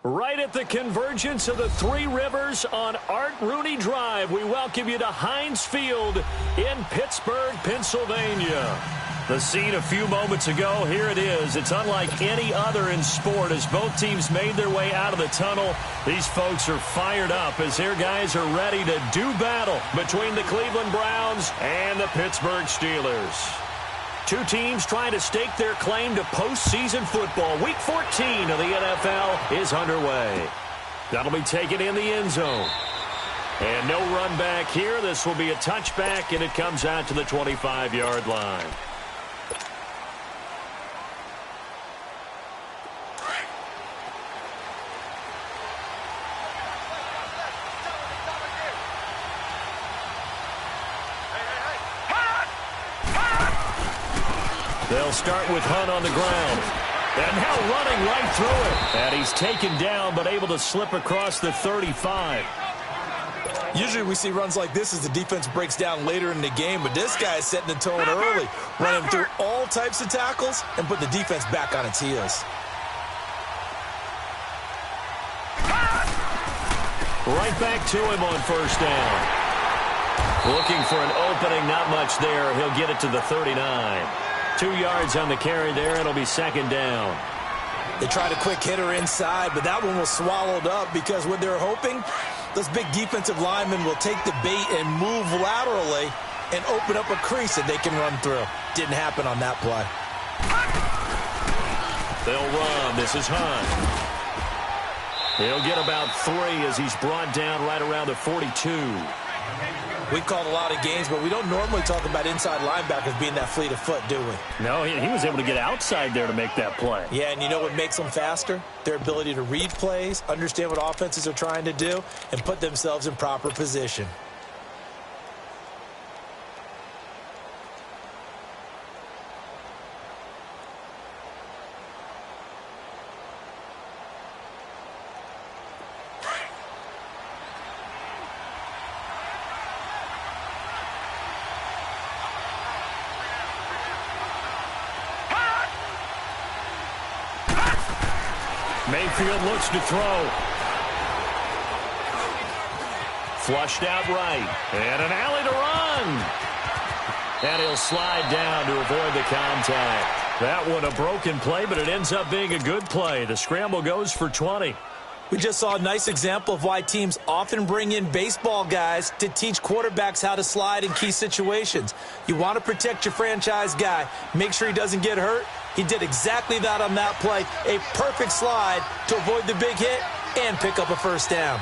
Right at the convergence of the Three Rivers on Art Rooney Drive, we welcome you to Heinz Field in Pittsburgh, Pennsylvania. The scene a few moments ago, here it is. It's unlike any other in sport as both teams made their way out of the tunnel. These folks are fired up as their guys are ready to do battle between the Cleveland Browns and the Pittsburgh Steelers. Two teams trying to stake their claim to postseason football. Week 14 of the NFL is underway. That'll be taken in the end zone. And no run back here. This will be a touchback, and it comes out to the 25-yard line. They'll start with Hunt on the ground. And now running right through it. And he's taken down but able to slip across the 35. Usually we see runs like this as the defense breaks down later in the game, but this guy is setting the tone early, running through all types of tackles and put the defense back on its heels. Right back to him on first down. Looking for an opening, not much there. He'll get it to the 39. 2 yards on the carry there. It'll be second down. They tried a quick hitter inside, but that one was swallowed up because what they're hoping, those big defensive linemen will take the bait and move laterally and open up a crease that they can run through. Didn't happen on that play. They'll run. This is Hunt. He'll get about 3 as he's brought down right around the 42. We've called a lot of games, but we don't normally talk about inside linebackers being that fleet of foot, do we? No, he was able to get outside there to make that play. Yeah, and you know what makes them faster? Their ability to read plays, understand what offenses are trying to do, and put themselves in proper position. Mayfield looks to throw. Flushed out right. And an alley to run. And he'll slide down to avoid the contact. That one a broken play, but it ends up being a good play. The scramble goes for 20. We just saw a nice example of why teams often bring in baseball guys to teach quarterbacks how to slide in key situations. You want to protect your franchise guy. Make sure he doesn't get hurt. He did exactly that on that play. A perfect slide to avoid the big hit and pick up a first down.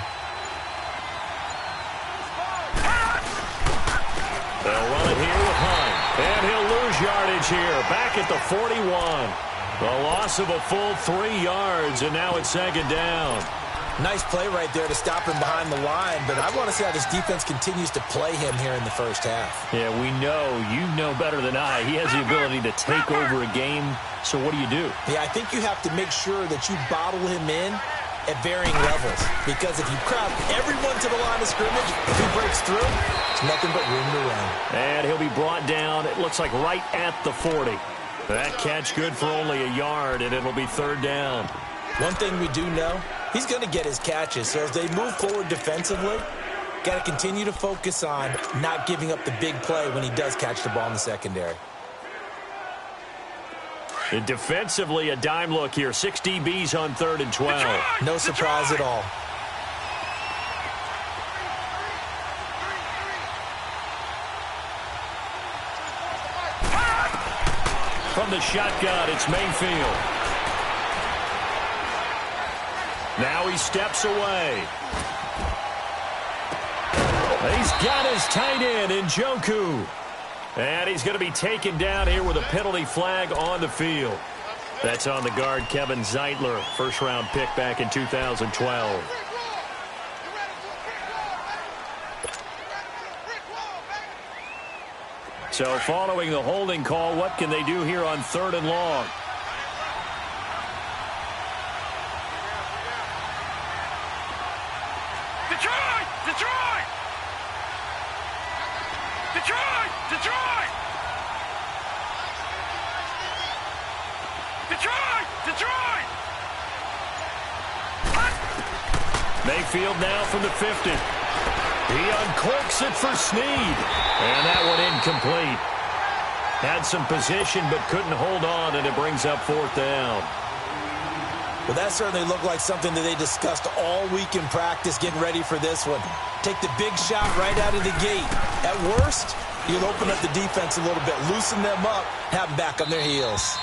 They'll run it here with Hunt. And he'll lose yardage here. Back at the 41. The loss of a full 3 yards, and now it's second down. Nice play right there to stop him behind the line, but I want to see how this defense continues to play him here in the first half. Yeah, we know. You know better than I. He has the ability to take over a game, so what do you do? Yeah, I think you have to make sure that you bottle him in at varying levels, because if you crowd everyone to the line of scrimmage, if he breaks through, there's nothing but room to run. And he'll be brought down, it looks like right at the 40. That catch good for only a yard, and it'll be third down. One thing we do know, he's going to get his catches. So as they move forward defensively, got to continue to focus on not giving up the big play when he does catch the ball in the secondary. And defensively, a dime look here. 6 DBs on 3rd and 12. No surprise at all. From the shotgun, it's Mayfield. Now he steps away. He's got his tight end in Njoku. And he's going to be taken down here with a penalty flag on the field. That's on the guard, Kevin Zeitler, first-round pick back in 2012. So following the holding call, what can they do here on 3rd and long? Detroit! Detroit! Detroit! Detroit! Detroit! Detroit! Mayfield now from the 50. He uncloaks it for Snead. And that one incomplete. Had some position but couldn't hold on, and it brings up 4th down. Well, that certainly looked like something that they discussed all week in practice, getting ready for this one. Take the big shot right out of the gate. At worst, you'll open up the defense a little bit, loosen them up, have them back on their heels.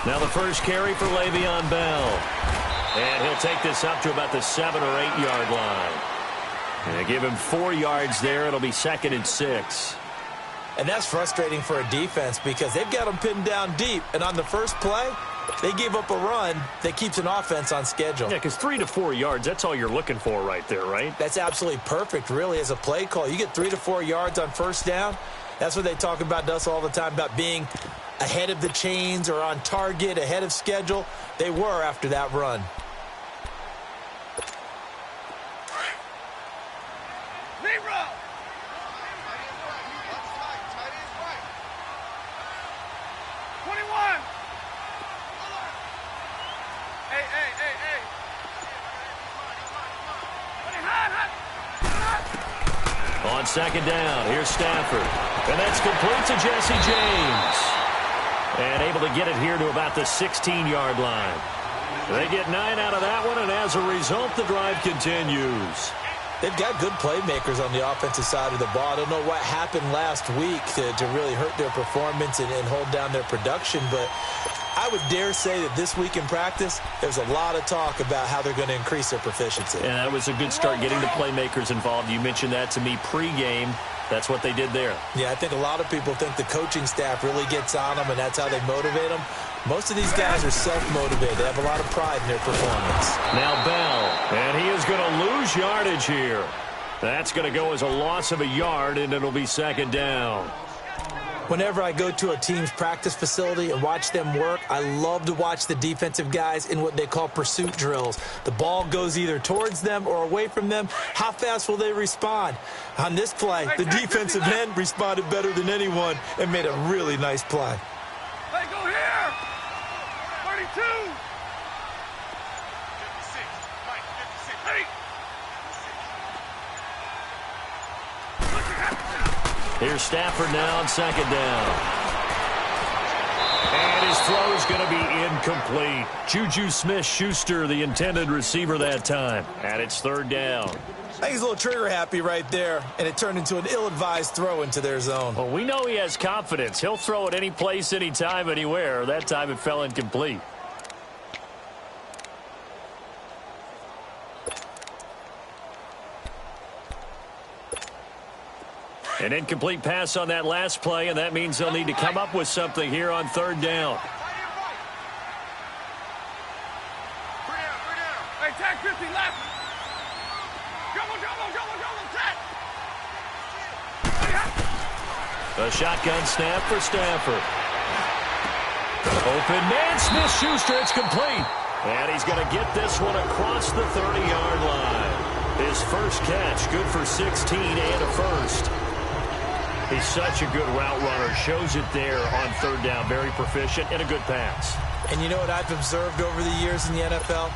Now the first carry for Le'Veon Bell. And he'll take this up to about the 7 or 8 yard line. And they give him 4 yards there. It'll be 2nd and 6. And that's frustrating for a defense because they've got them pinned down deep. And on the first play, they gave up a run that keeps an offense on schedule. Yeah, because 3 to 4 yards, that's all you're looking for right there, right? That's absolutely perfect, really, as a play call. You get 3 to 4 yards on first down. That's what they talk about to us all the time, about being ahead of the chains or on target, ahead of schedule. They were after that run. On 2nd down, here's Stafford. And that's complete to Jesse James. And able to get it here to about the 16-yard line. They get 9 out of that one, and as a result, the drive continues. They've got good playmakers on the offensive side of the ball. I don't know what happened last week to really hurt their performance and hold down their production, but I would dare say that this week in practice, there's a lot of talk about how they're going to increase their proficiency. And that was a good start, getting the playmakers involved. You mentioned that to me pregame. That's what they did there. Yeah, I think a lot of people think the coaching staff really gets on them, and that's how they motivate them. Most of these guys are self-motivated. They have a lot of pride in their performance. Now Bell, and he is going to lose yardage here. That's going to go as a loss of a yard, and it'll be 2nd down. Whenever I go to a team's practice facility and watch them work, I love to watch the defensive guys in what they call pursuit drills. The ball goes either towards them or away from them. How fast will they respond? On this play, the defensive end responded better than anyone and made a really nice play. Hey, go here! 32! 56. Mike, 56. Hey! Here's Stafford now on 2nd down. And his throw is going to be incomplete. Juju Smith-Schuster, the intended receiver that time. And it's 3rd down. I think he's a little trigger happy right there, and it turned into an ill-advised throw into their zone. Well, we know he has confidence. He'll throw it any place, anytime, anywhere. That time it fell incomplete. An incomplete pass on that last play, and that means they'll need to come up with something here on 3rd down. Hey, tag 50 left. Double, set. A shotgun snap for Stafford. Open man, Smith-Schuster, it's complete. And he's going to get this one across the 30-yard line. His first catch, good for 16 and a first. He's such a good route runner. Shows it there on 3rd down. Very proficient and a good pass. And you know what I've observed over the years in the NFL?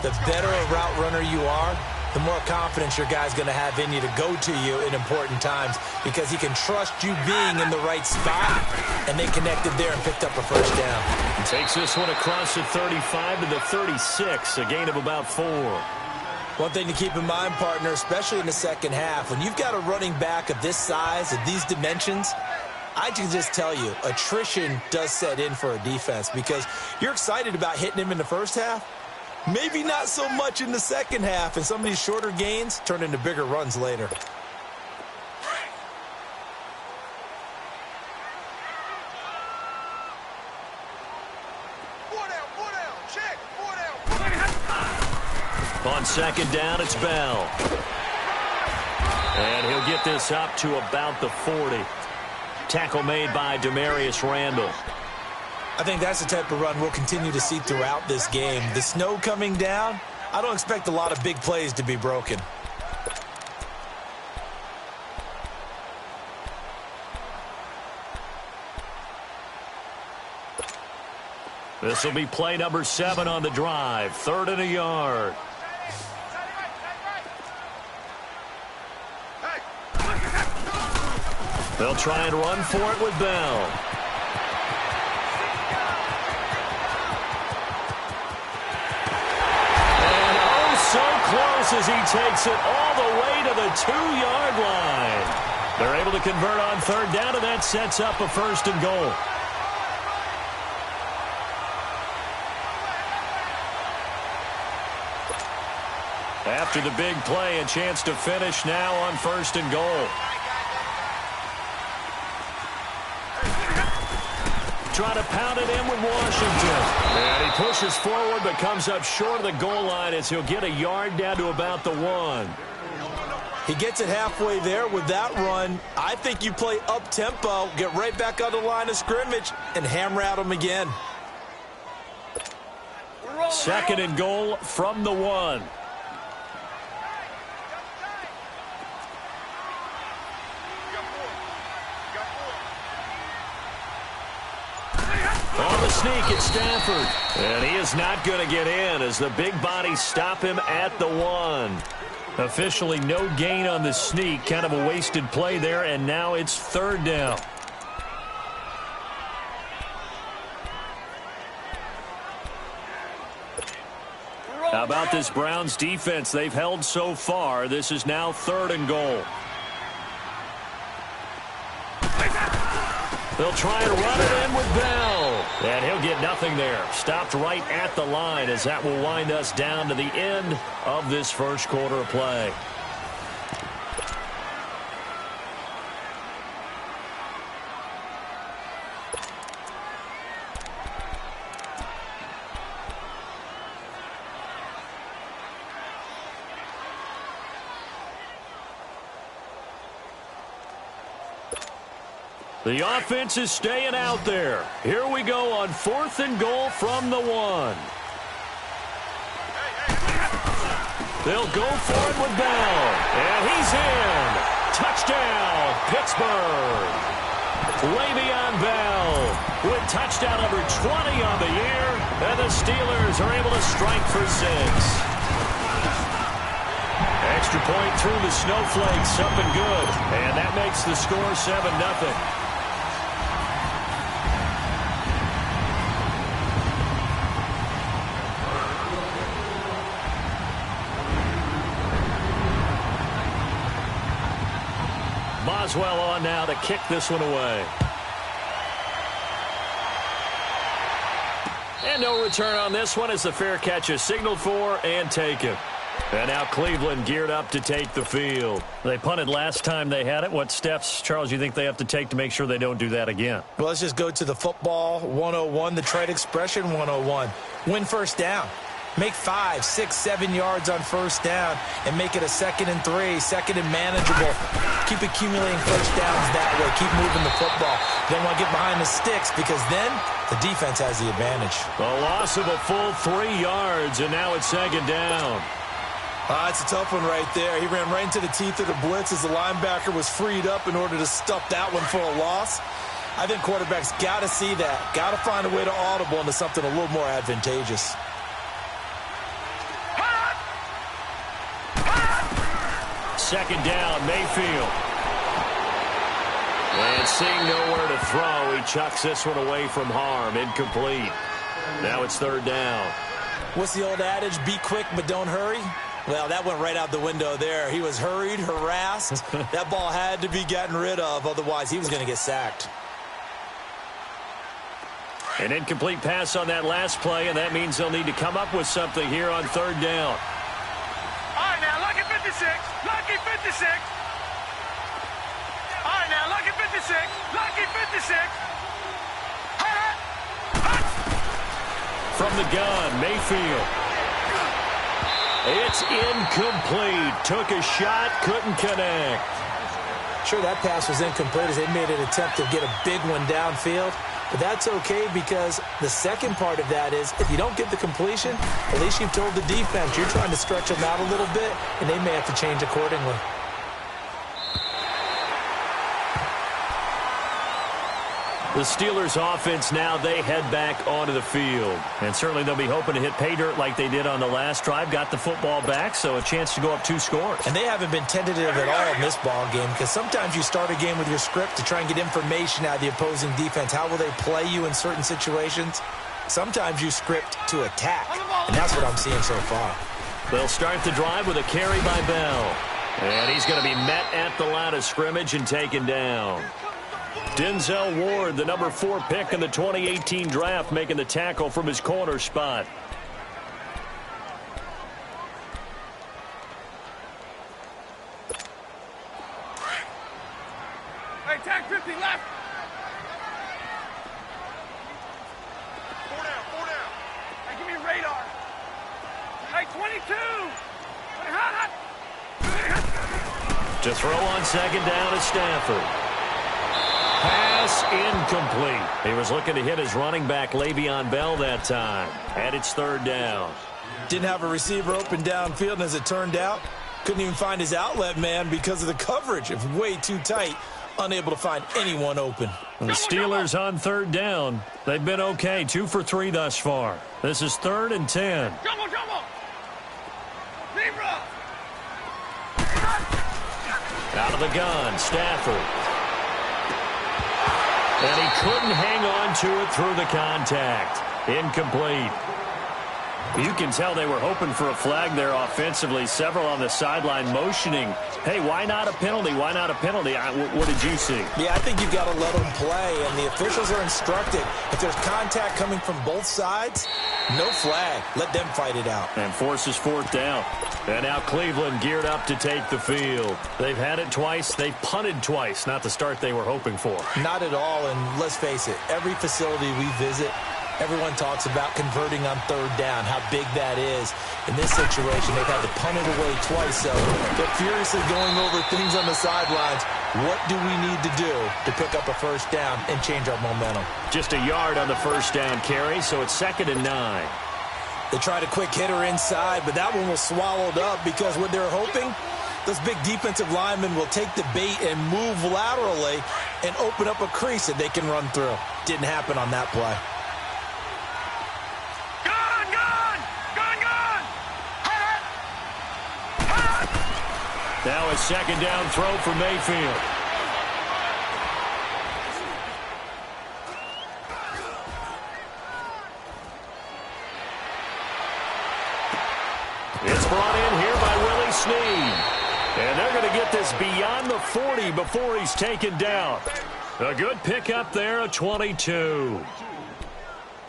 The better a route runner you are, the more confidence your guy's going to have in you to go to you in important times because he can trust you being in the right spot, and they connected there and picked up a first down. He takes this one across the 35 to the 36, a gain of about 4. One thing to keep in mind, partner, especially in the second half, when you've got a running back of this size, of these dimensions, I can just tell you, attrition does set in for a defense because you're excited about hitting him in the first half. Maybe not so much in the second half, and some of these shorter gains turn into bigger runs later. On second down, it's Bell. And he'll get this up to about the 40. Tackle made by Demarius Randall. I think that's the type of run we'll continue to see throughout this game. The snow coming down, I don't expect a lot of big plays to be broken. This will be play number 7 on the drive. 3rd and a yard. They'll try and run for it with Bell. And oh, so close as he takes it all the way to the 2-yard line. They're able to convert on 3rd down, and that sets up a 1st and goal. After the big play, a chance to finish now on 1st and goal. Trying to pound it in with Washington. And he pushes forward but comes up short of the goal line as he'll get a yard down to about the 1. He gets it halfway there with that run. I think you play up-tempo, get right back on the line of scrimmage, and hammer at him again. 2nd and goal from the 1. On the sneak, it's Stafford. And he is not going to get in as the big bodies stop him at the 1. Officially no gain on the sneak. Kind of a wasted play there, and now it's 3rd down. How about this Browns defense they've held so far? This is now 3rd and goal. They'll try and run it in with Bell. And he'll get nothing there. Stopped right at the line as that will wind us down to the end of this first quarter of play. The offense is staying out there. Here we go on 4th and goal from the 1. They'll go for it with Bell. And he's in. Touchdown, Pittsburgh. Way beyond Bell with touchdown number 20 on the year. And the Steelers are able to strike for 6. Extra point through the snowflakes, up and good. And that makes the score 7-0. Boswell on now to kick this one away. And no return on this one as the fair catch is signaled for and taken. And now Cleveland geared up to take the field. They punted last time they had it. What steps, Charles, you think they have to take to make sure they don't do that again? Well, let's just go to the football 101, the trade expression 101. Win 1st down. Make 5, 6, 7 yards on 1st down and make it a 2nd and 3, 2nd and manageable. Keep accumulating 1st downs that way. Keep moving the football. You don't want to get behind the sticks because then the defense has the advantage. A loss of a full 3 yards, and now it's 2nd down. It's a tough one right there. He ran right into the teeth of the blitz as the linebacker was freed up in order to stuff that one for a loss. I think quarterbacks got to see that. Got to find a way to audible into something a little more advantageous. 2nd down, Mayfield. And seeing nowhere to throw, he chucks this one away from harm. Incomplete. Now it's 3rd down. What's the old adage? Be quick, but don't hurry. Well, that went right out the window there. He was hurried, harassed. That ball had to be gotten rid of. Otherwise, he was going to get sacked. An incomplete pass on that last play, and that means they'll need to come up with something here on 3rd down. All right, now, lucky 56. Lucky 56. All right, now, lucky 56. Lucky 56. From the gun, Mayfield. It's incomplete. Took a shot, couldn't connect. Sure, that pass was incomplete as they made an attempt to get a big one downfield. But that's okay because the second part of that is if you don't get the completion, at least you've told the defense you're trying to stretch them out a little bit, and they may have to change accordingly. The Steelers offense now, they head back onto the field. And certainly they'll be hoping to hit pay dirt like they did on the last drive. Got the football back, so a chance to go up 2 scores. And they haven't been tentative at all in this ball game because sometimes you start a game with your script to try and get information out of the opposing defense. How will they play you in certain situations? Sometimes you script to attack, and that's what I'm seeing so far. They'll start the drive with a carry by Bell. And he's going to be met at the line of scrimmage and taken down. Denzel Ward, the number 4 pick in the 2018 draft, making the tackle from his corner spot. Hey, tag 50 left. 4 down, 4 down. Hey, give me radar. Hey, 22. To throw on second down is Stafford. Pass incomplete. He was looking to hit his running back, Le'Veon Bell, that time. And it's 3rd down. Didn't have a receiver open downfield, and as it turned out, couldn't even find his outlet man because of the coverage. It was way too tight, unable to find anyone open. And the Steelers on 3rd down. They've been okay, 2 for 3 thus far. This is 3rd and 10. Jumbo! Zebra! Out of the gun, Stafford. And he couldn't hang on to it through the contact. Incomplete. You can tell they were hoping for a flag there offensively. Several on the sideline motioning. Hey, why not a penalty? Why not a penalty? What did you see? Yeah, I think you've got to let them play, and the officials are instructed. If there's contact coming from both sides, no flag. Let them fight it out. And forces 4th down. And now Cleveland geared up to take the field. They've had it twice. They've punted twice. Not the start they were hoping for. Not at all, and let's face it, every facility we visit, everyone talks about converting on 3rd down, how big that is. In this situation, they've had to punt it away twice, so they're furiously going over things on the sidelines. What do we need to do to pick up a 1st down and change our momentum? Just a yard on the 1st down carry, so it's 2nd and 9. They tried a quick hitter inside, but that one was swallowed up because what they're hoping, those big defensive linemen will take the bait and move laterally and open up a crease that they can run through. Didn't happen on that play. Now a 2nd down throw for Mayfield. It's brought in here by Willie Snead. And they're going to get this beyond the 40 before he's taken down. A good pickup there, a 22.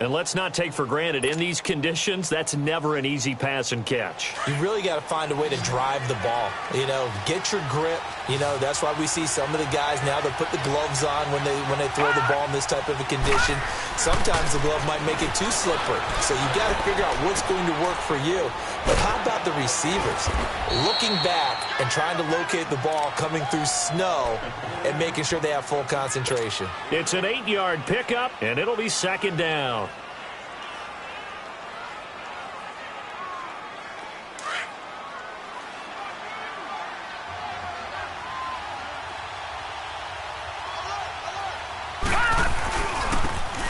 And let's not take for granted, in these conditions, that's never an easy pass and catch. You really got to find a way to drive the ball. You know, get your grip. You know, that's why we see some of the guys now, they'll put the gloves on when they throw the ball in this type of a condition. Sometimes the glove might make it too slippery. So you got to figure out what's going to work for you. But how about the receivers? Looking back and trying to locate the ball coming through snow and making sure they have full concentration. It's an 8-yard pickup, and it'll be 2nd down.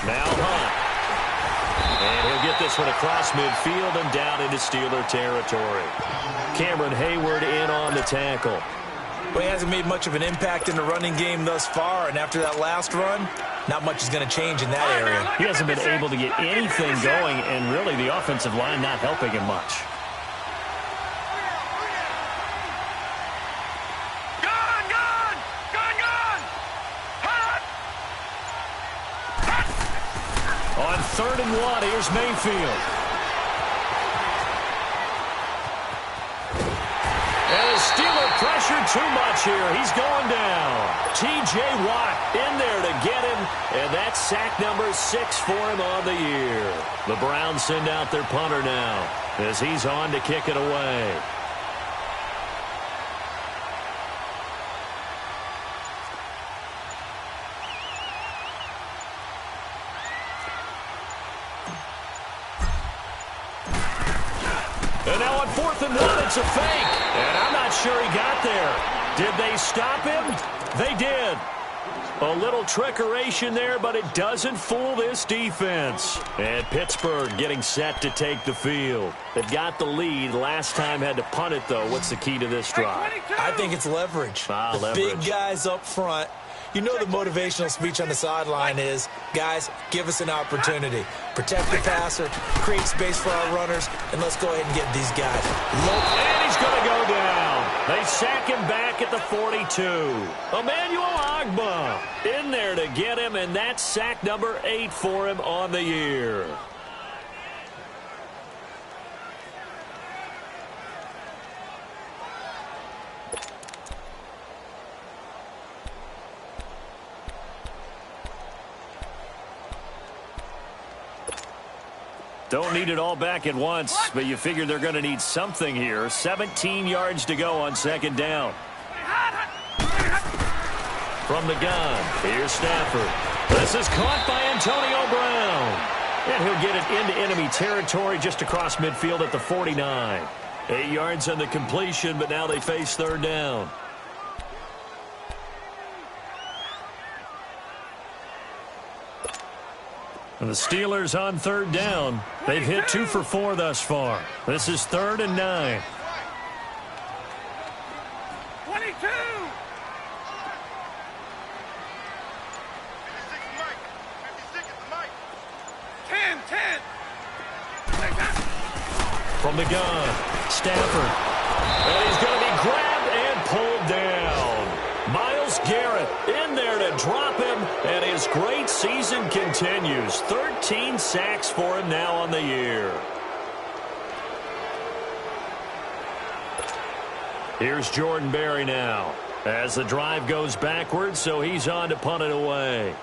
Now Hunt. And he'll get this one across midfield and down into Steeler territory. Cameron Hayward in on the tackle. Well, he hasn't made much of an impact in the running game thus far, and after that last run, not much is going to change in that area. He hasn't been able to get anything going, and really the offensive line not helping him much. On 3rd and 1, here's Mayfield. And a Steeler Pressure too much here. He's going down. T.J. Watt in there to get him, and that's sack number 6 for him on the year. The Browns send out their punter now as he's on to kick it away. And now on 4th and 1, it's a fake. And I'm not sure he got there. Did they stop him? They did. A little trickeration there, but it doesn't fool this defense. And Pittsburgh getting set to take the field. They've got the lead. Last time had to punt it, though. What's the key to this drive? I think it's leverage. Leverage. Big guys up front. You know the motivational speech on the sideline is, guys, give us an opportunity. Protect the passer, create space for our runners, and let's go ahead and get these guys. And he's going to go down. They sack him back at the 42. Emmanuel Ogbah in there to get him, and that's sack number 8 for him on the year. Don't need it all back at once, but you figure they're going to need something here. 17 yards to go on 2nd down. From the gun, here's Stafford. This is caught by Antonio Brown. And he'll get it into enemy territory just across midfield at the 49. 8 yards on the completion, but now they face 3rd down. And the Steelers on 3rd down. They've hit 2 for 4 thus far. This is 3rd and 9. 22. 10. From the gun, Stafford. And he's going to be grabbed and pulled down. Myles Garrett in there to drop him, and his great season continues. 13 sacks for him now on the year. Here's Jordan Berry now as the drive goes backwards, so he's on to punt it away.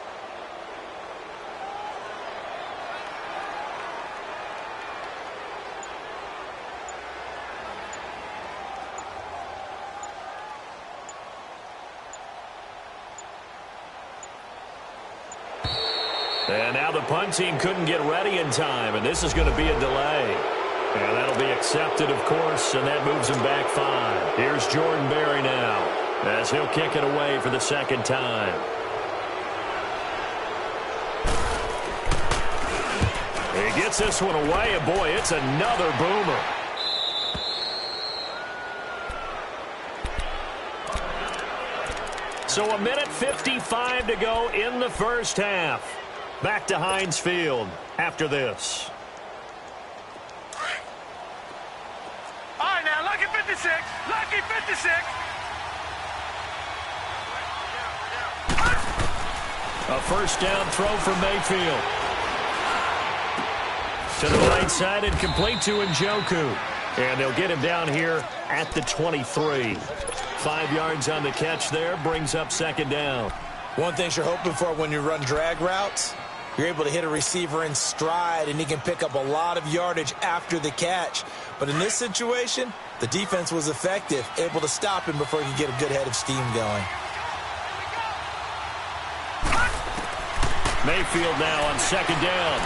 And now the punt team couldn't get ready in time, and this is going to be a delay. And that'll be accepted, of course, and that moves him back 5. Here's Jordan Berry now as he'll kick it away for the 2nd time. He gets this one away, and boy, it's another boomer. So 1:55 to go in the first half. Back to Heinz Field after this. All right, now, lucky 56. Lucky 56. A first down throw for Mayfield. To the right side and complete to Njoku. And they'll get him down here at the 23. 5 yards on the catch there, brings up 2nd down. One thing you're hoping for when you run drag routes, you're able to hit a receiver in stride, and he can pick up a lot of yardage after the catch. But in this situation, the defense was effective, able to stop him before he could get a good head of steam going. Mayfield now on 2nd down.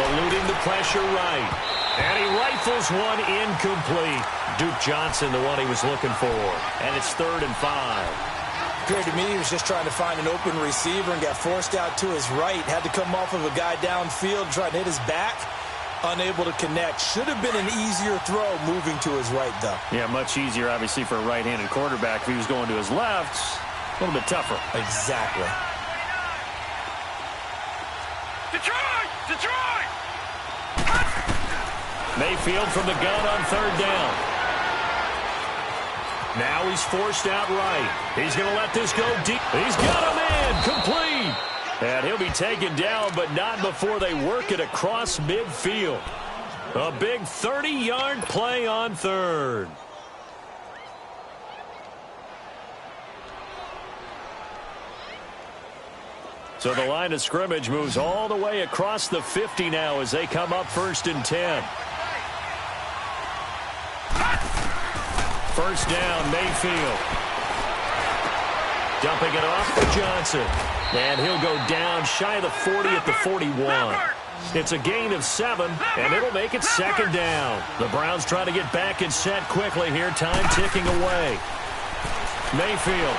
Eluding the pressure right. And he rifles one incomplete. Duke Johnson, the one he was looking for. And it's 3rd and 5. Appeared to me he was just trying to find an open receiver and got forced out to his right. Had to come off of a guy downfield, trying to hit his back. Unable to connect. Should have been an easier throw moving to his right, though. Yeah, much easier, obviously, for a right-handed quarterback. If he was going to his left, a little bit tougher. Exactly. Detroit! Mayfield from the gun on 3rd down. Now he's forced out right. He's going to let this go deep. He's got him in. Complete. And he'll be taken down, but not before they work it across midfield. A big 30-yard play on 3rd. So the line of scrimmage moves all the way across the 50 now as they come up 1st and 10. First down, Mayfield. Dumping it off for Johnson. And he'll go down shy of the 40 at the 41. It's a gain of 7, and it'll make it 2nd down. The Browns try to get back and set quickly here. Time ticking away. Mayfield.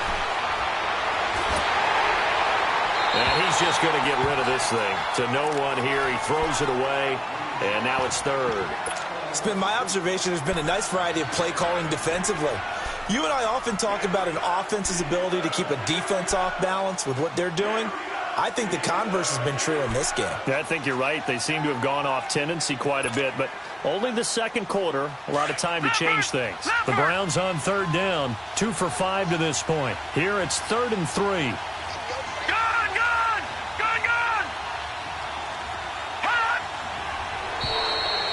And he's just going to get rid of this thing. To no one here. He throws it away, and now it's 3rd. It's been my observation there's been a nice variety of play calling defensively. You and I often talk about an offense's ability to keep a defense off balance with what they're doing. I think the converse has been true in this game. Yeah, I think you're right. They seem to have gone off tendency quite a bit, but only the 2nd quarter, a lot of time to change things. The Browns on 3rd down, 2 for 5 to this point. Here it's 3rd and 3.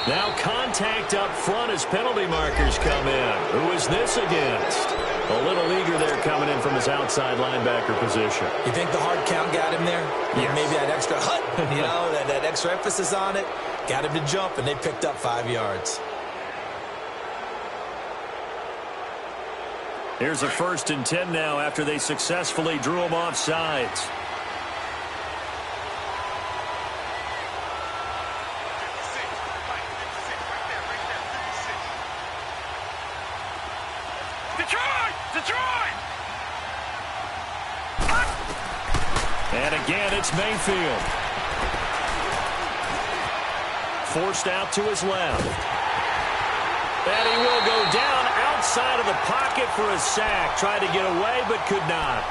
Now contact up front as penalty markers come in. Who is this against? A little eager there coming in from his outside linebacker position. You think the hard count got him there? Yes. Maybe that extra hut, that extra emphasis on it. Got him to jump, and they picked up 5 yards. Here's a 1st and 10 now after they successfully drew him off sides. And again, it's Mayfield. Forced out to his left. And he will go down outside of the pocket for a sack. Tried to get away, but could not.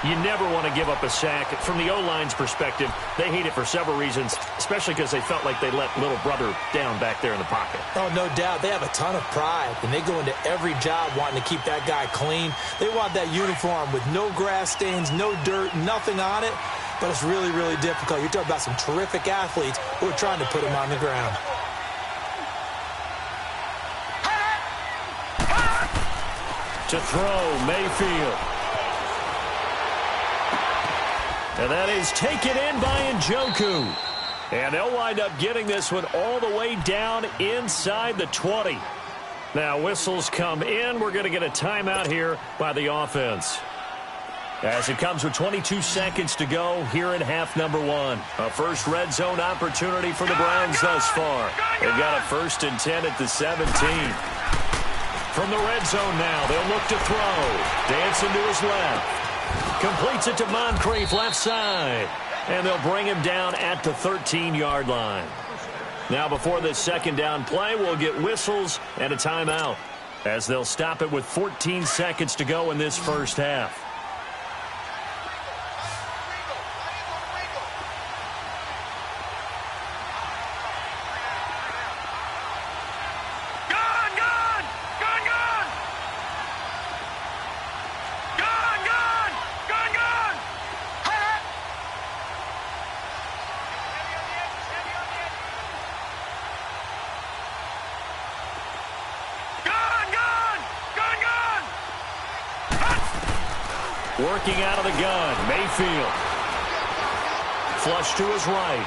You never want to give up a sack. From the O-line's perspective, they hate it for several reasons, especially because they felt like they let little brother down back there in the pocket. Oh, no doubt. They have a ton of pride, and they go into every job wanting to keep that guy clean. They want that uniform with no grass stains, no dirt, nothing on it. But it's really, really difficult. You're talking about some terrific athletes who are trying to put him on the ground. To throw, Mayfield. And that is taken in by Njoku. And they'll wind up getting this one all the way down inside the 20. Now whistles come in. We're going to get a timeout here by the offense. As it comes with 22 seconds to go here in half number 1. A first red zone opportunity for the Browns thus far. They've got a 1st and 10 at the 17. From the red zone now, they'll look to throw. Dancing to his left. Completes it to Moncrief left side. And they'll bring him down at the 13-yard line. Now before this 2nd down play, we'll get whistles and a timeout, as they'll stop it with 14 seconds to go in this first half. Working out of the gun, Mayfield. Flush to his right.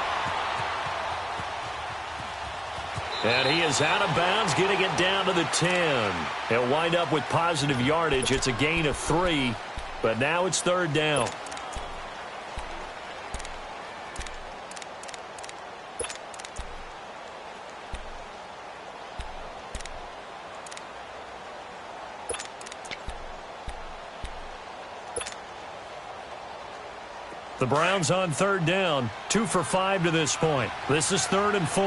And he is out of bounds, getting it down to the 10. He'll wind up with positive yardage. It's a gain of 3, but now it's 3rd down. The Browns on 3rd down, 2 for 5 to this point. This is 3rd and 4.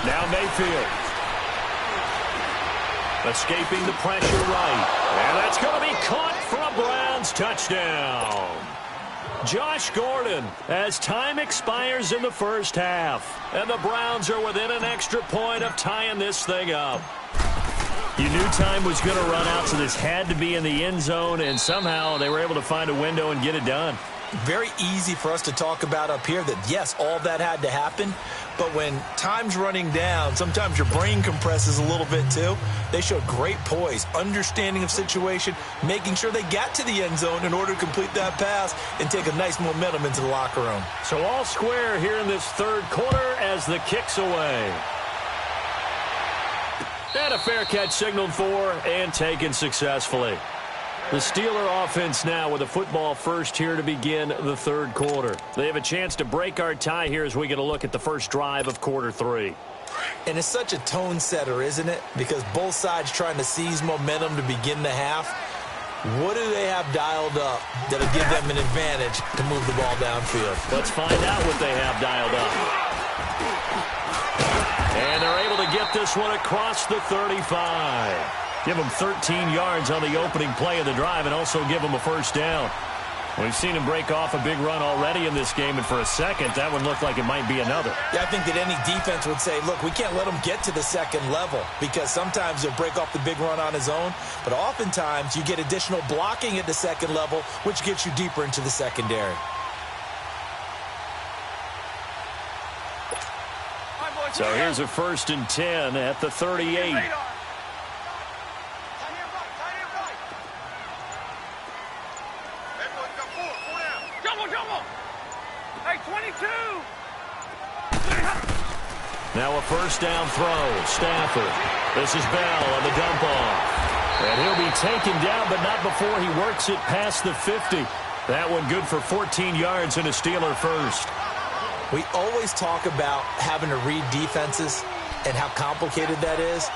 Now Mayfield. Escaping the pressure right. And that's going to be caught for a Browns touchdown. Josh Gordon, as time expires in the first half. And the Browns are within an extra point of tying this thing up. You knew time was going to run out, so this had to be in the end zone, and somehow they were able to find a window and get it done. Very easy for us to talk about up here that, yes, all that had to happen. But when time's running down, sometimes your brain compresses a little bit too. They showed great poise, understanding of situation, making sure they got to the end zone in order to complete that pass and take a nice momentum into the locker room. So all square here in this third quarter as the kick's away. And a fair catch signaled for and taken successfully. The Steeler offense now with a football first here to begin the third quarter. They have a chance to break our tie here as we get a look at the first drive of quarter three. And it's such a tone setter, isn't it? Because both sides trying to seize momentum to begin the half. What do they have dialed up that'll give them an advantage to move the ball downfield? Let's find out what they have dialed up. And they're able to get this one across the 35. Give them 13 yards on the opening play of the drive and also give them a first down. We've seen him break off a big run already in this game, and for a second, that one looked like it might be another. Yeah, I think that any defense would say, look, we can't let him get to the second level because sometimes he'll break off the big run on his own, but oftentimes you get additional blocking at the second level, which gets you deeper into the secondary. So here's a 1st and 10 at the 38. Now a first down throw. Stafford. This is Bell on the dump off. And he'll be taken down, but not before he works it past the 50. That one good for 14 yards and a Steeler first. We always talk about having to read defenses and how complicated that is.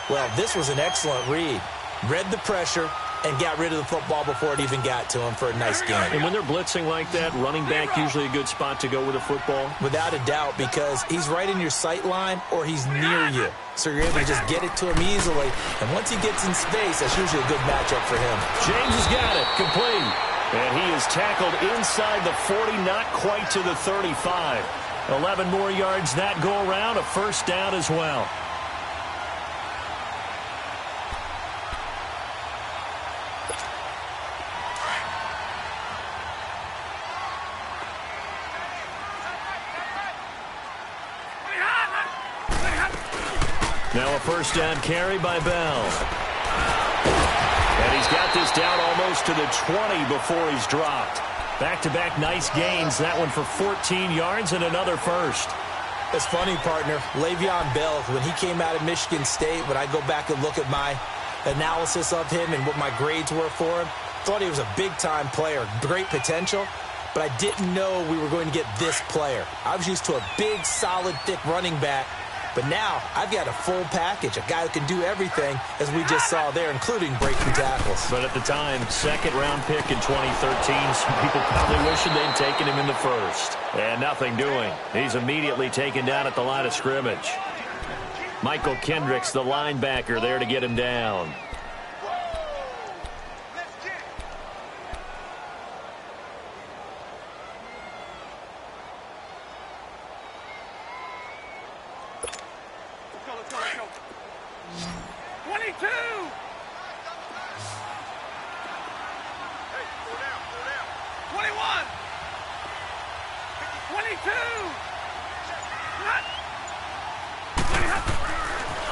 Well, this was an excellent read. Read the pressure and got rid of the football before it even got to him for a nice game. And when they're blitzing like that, running back usually a good spot to go with a football? Without a doubt, because he's right in your sight line or he's near you. So you're able to just get it to him easily. And once he gets in space, that's usually a good matchup for him. James has got it. Complete. And he is tackled inside the 40, not quite to the 35. 11 more yards that go around, a first down as well. Now a first down carry by Bell. And he's got this down almost to the 20 before he's dropped. Back-to-back nice gains. That one for 14 yards and another first. It's funny, partner. Le'Veon Bell, when he came out of Michigan State, when I go back and look at my analysis of him and what my grades were for him, thought he was a big-time player, great potential, but I didn't know we were going to get this player. I was used to a big, solid, thick running back. But now I've got a full package, a guy who can do everything, as we just saw there, including breaking tackles. But at the time, second-round pick in 2013, some people probably wishing they'd taken him in the first. And nothing doing. He's immediately taken down at the line of scrimmage. Michael Kendricks, the linebacker, there to get him down.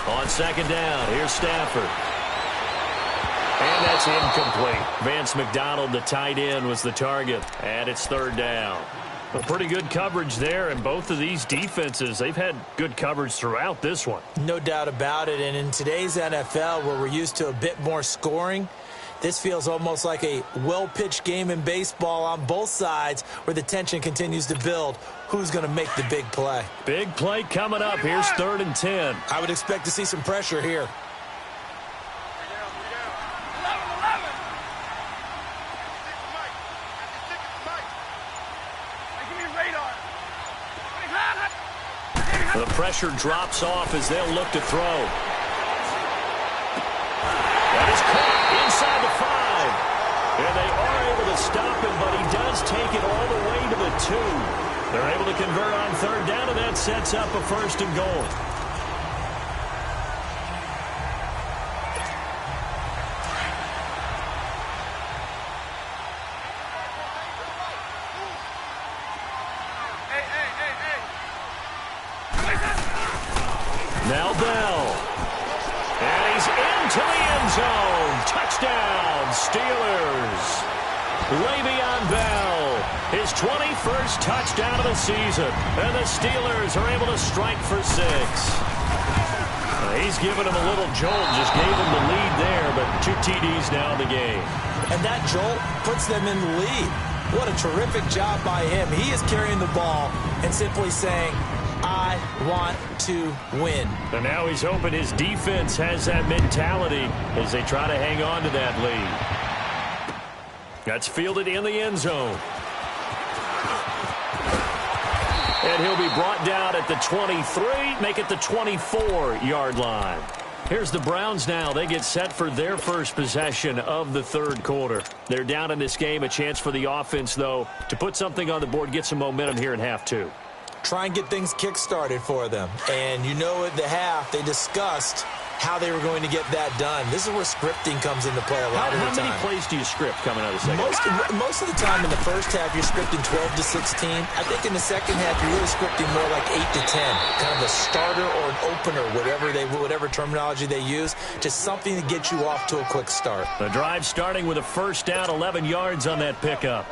On second down, here's Stafford. And that's incomplete. Vance McDonald, the tight end, was the target. And it's third down. A pretty good coverage there, and both of these defenses, they've had good coverage throughout this one. No doubt about it, and in today's NFL, where we're used to a bit more scoring, this feels almost like a well-pitched game in baseball on both sides where the tension continues to build. Who's going to make the big play? Big play coming up. Here's 3rd and 10. I would expect to see some pressure here. The pressure drops off as they'll look to throw. That is caught inside the 5. And they are able to stop him, but he does take it all the way to the 2. They're able to convert on third down, and that sets up a 1st and goal. Now Bell. And he's into the end zone. Touchdown, Steelers. Le'Veon Bell, his 21st touchdown of the season. And the Steelers are able to strike for 6. He's giving him a little jolt, just gave him the lead there, but 2 TDs now in the game. And that jolt puts them in the lead. What a terrific job by him. He is carrying the ball and simply saying, I want to win. And now he's hoping his defense has that mentality as they try to hang on to that lead. That's fielded in the end zone. And he'll be brought down at the 23, make it the 24-yard line. Here's the Browns now. They get set for their first possession of the third quarter. They're down in this game. A chance for the offense, though, to put something on the board, get some momentum here in half 2. Try and get things kick-started for them. And you know at the half, they discussed how they were going to get that done. This is where scripting comes into play a lot of the time. How many plays do you script coming out of the second half? Most of the time in the first half, you're scripting 12 to 16. I think in the second half, you're really scripting more like 8 to 10. Kind of a starter or an opener, whatever terminology they use. Just something to get you off to a quick start. The drive starting with a first down, 11 yards on that pickup.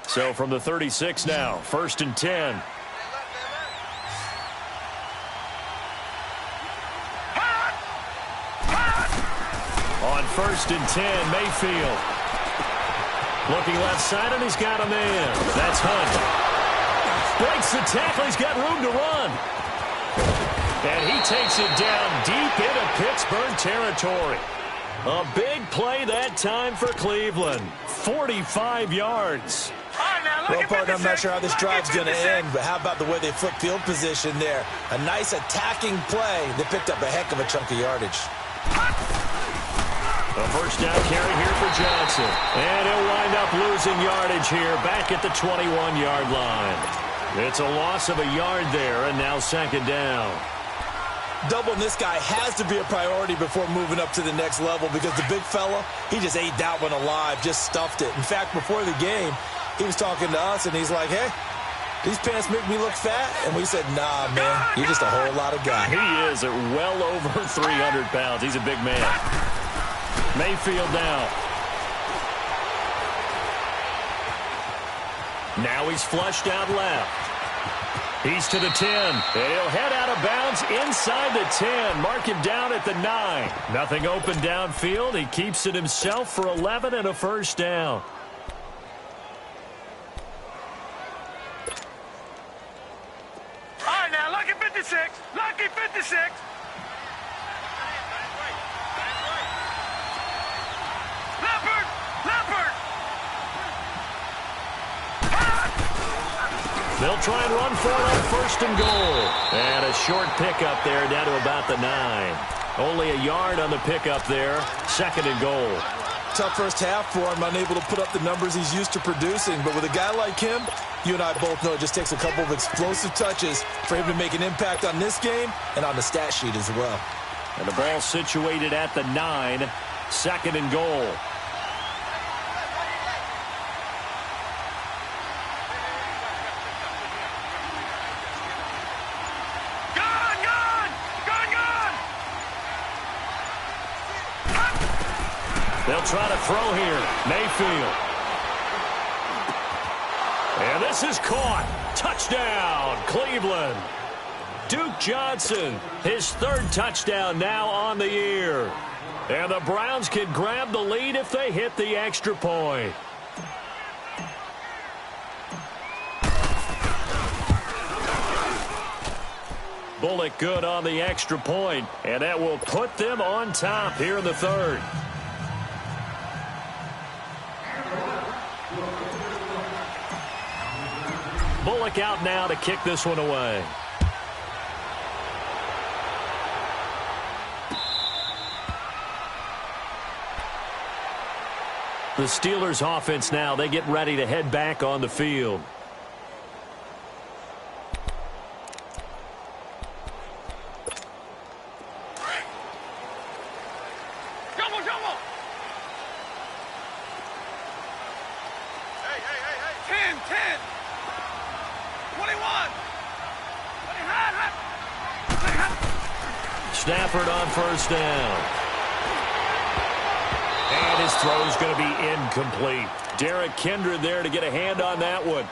So from the 36 now, 1st and 10. On 1st and 10, Mayfield. Looking left side, and he's got a man. That's Hunt. Breaks the tackle. He's got room to run. And he takes it down deep into Pittsburgh territory. A big play that time for Cleveland. 45 yards. Well, partner, I'm not sure how this drive's going to end, but how about the way they flip field position there? A nice attacking play. They picked up a heck of a chunk of yardage. A first down carry here for Johnson. And he'll wind up losing yardage here back at the 21-yard line. It's a loss of a yard there, and now 2nd down. Doubling this guy has to be a priority before moving up to the next level because the big fella, he just ate that one alive, just stuffed it. In fact, before the game, he was talking to us, and he's like, hey, these pants make me look fat. And we said, nah, man, you're just a whole lot of guy. He is at well over 300 pounds. He's a big man. Mayfield now. Now he's flushed out left. He's to the 10. And he'll head out of bounds inside the 10. Mark him down at the 9. Nothing open downfield. He keeps it himself for 11 and a first down. All right, now, lucky 56. Lucky 56. Leopard! Leopard! They'll try and run for it on 1st and goal. And a short pickup there down to about the 9. Only a yard on the pickup there. 2nd and goal. Tough first half for him, unable to put up the numbers he's used to producing. But with a guy like him, you and I both know it just takes a couple of explosive touches for him to make an impact on this game and on the stat sheet as well. And the ball situated at the 9. 2nd and goal. They'll try to throw here. Mayfield. And this is caught. Touchdown, Cleveland. Duke Johnson, his 3rd touchdown now on the year. And the Browns can grab the lead if they hit the extra point. Bullock good on the extra point, and that will put them on top here in the 3rd. Bullock out now to kick this one away. The Steelers offense now, they get ready to head back on the field. Stafford on first down. And his throw is going to be incomplete. Derek Kindred there to get a hand on that one.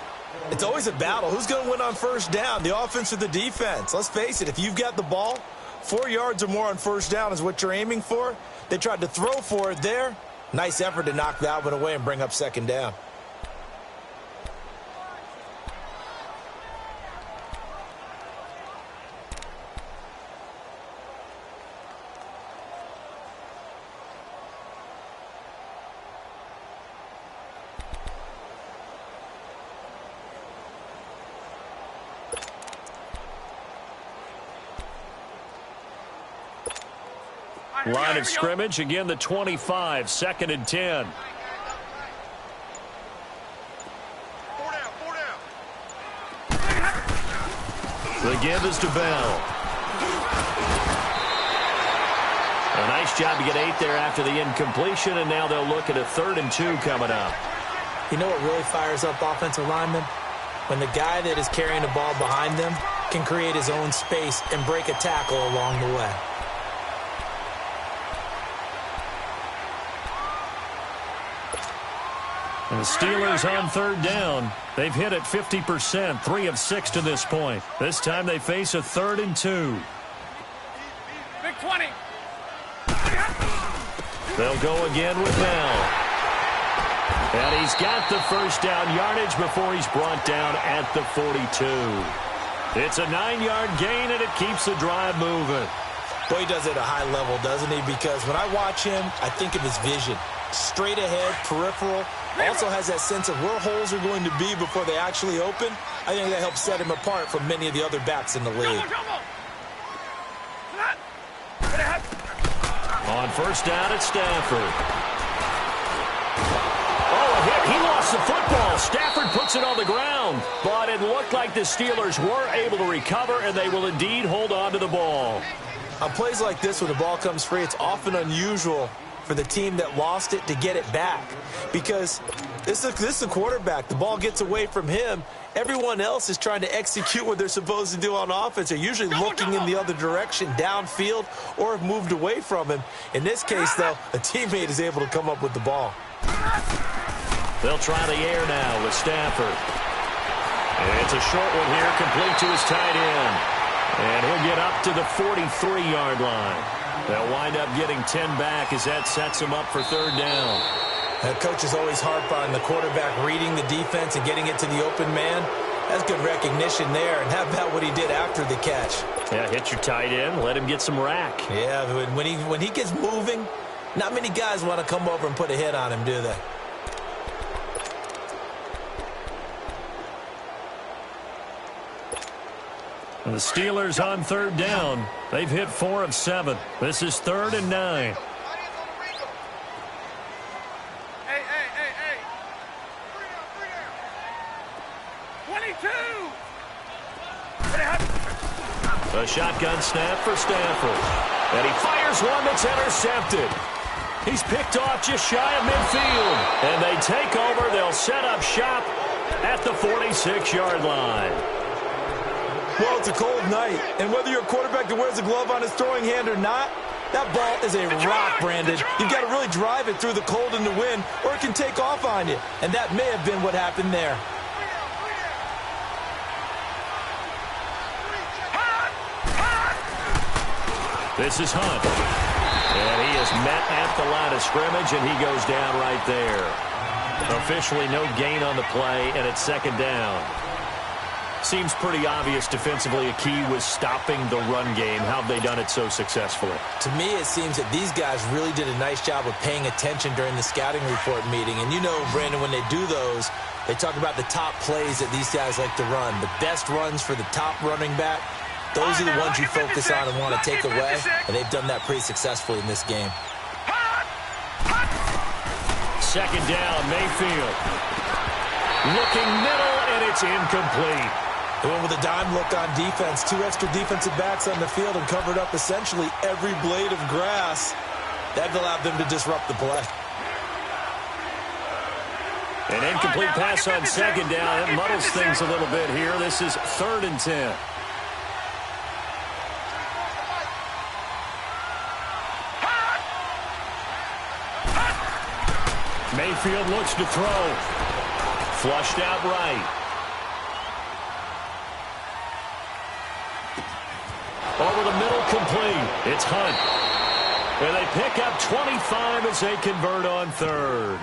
It's always a battle. Who's going to win on first down, the offense or the defense? Let's face it, if you've got the ball, 4 yards or more on first down is what you're aiming for. They tried to throw for it there. Nice effort to knock that one away and bring up second down. Line of scrimmage, again the 25, 2nd and 10. 4 down, 4 down. The give is to Bell. A nice job to get 8 there after the incompletion, and now they'll look at a 3rd and 2 coming up. You know what really fires up offensive linemen? When the guy that is carrying the ball behind them can create his own space and break a tackle along the way. And the Steelers on 3rd down. They've hit it 50%, 3 of 6 to this point. This time they face a 3rd and 2. Big 20. They'll go again with Bell. And he's got the first down yardage before he's brought down at the 42. It's a 9-yard gain, and it keeps the drive moving. Boy, he does it at a high level, doesn't he? Because when I watch him, I think of his vision. Straight ahead, peripheral. Also has that sense of where holes are going to be before they actually open. I think that helps set him apart from many of the other backs in the league. On first down, it's Stafford. Oh, a hit. He lost the football. Stafford puts it on the ground. But it looked like the Steelers were able to recover, and they will indeed hold on to the ball. On plays like this, when the ball comes free, it's often unusual for the team that lost it to get it back, because this is the quarterback. The ball gets away from him. Everyone else is trying to execute what they're supposed to do on offense. They're usually looking in the other direction, downfield, or have moved away from him. In this case, though, a teammate is able to come up with the ball. They'll try the air now with Stafford. And it's a short one here, complete to his tight end. And he'll get up to the 43-yard line. They'll wind up getting 10 back as that sets them up for 3rd down. Coaches always harp on the quarterback reading the defense and getting it to the open man. That's good recognition there. And how about what he did after the catch? Yeah, hit your tight end, let him get some rack. Yeah, when he gets moving, not many guys want to come over and put a hit on him, do they? And the Steelers on 3rd down. They've hit 4 of 7. This is 3rd and 9. Hey. 22. A shotgun snap for Stafford. And he fires one that's intercepted. He's picked off just shy of midfield. And they take over. They'll set up shop at the 46-yard line. Well, it's a cold night, and whether you're a quarterback that wears a glove on his throwing hand or not, that ball is a rock, Brandon. You've got to really drive it through the cold and the wind, or it can take off on you. And that may have been what happened there. This is Hunt. And he is met at the line of scrimmage, and he goes down right there. Officially no gain on the play, and it's 2nd down. Seems pretty obvious defensively a key was stopping the run game. How have they done it so successfully? To me, it seems that these guys really did a nice job of paying attention during the scouting report meeting. And you know, Brandon, when they do those, they talk about the top plays that these guys like to run. The best runs for the top running back, those are the ones you focus on and want to take away. And they've done that pretty successfully in this game. 2nd down, Mayfield. Looking middle, and it's incomplete. They went with a dime look on defense. 2 extra defensive backs on the field and covered up essentially every blade of grass. That allowed them to disrupt the play. An incomplete pass on second down. It muddles things a little bit here. This is 3rd and 10. Mayfield looks to throw. Flushed out right. Over the middle, complete. It's Hunt. And they pick up 25 as they convert on 3rd.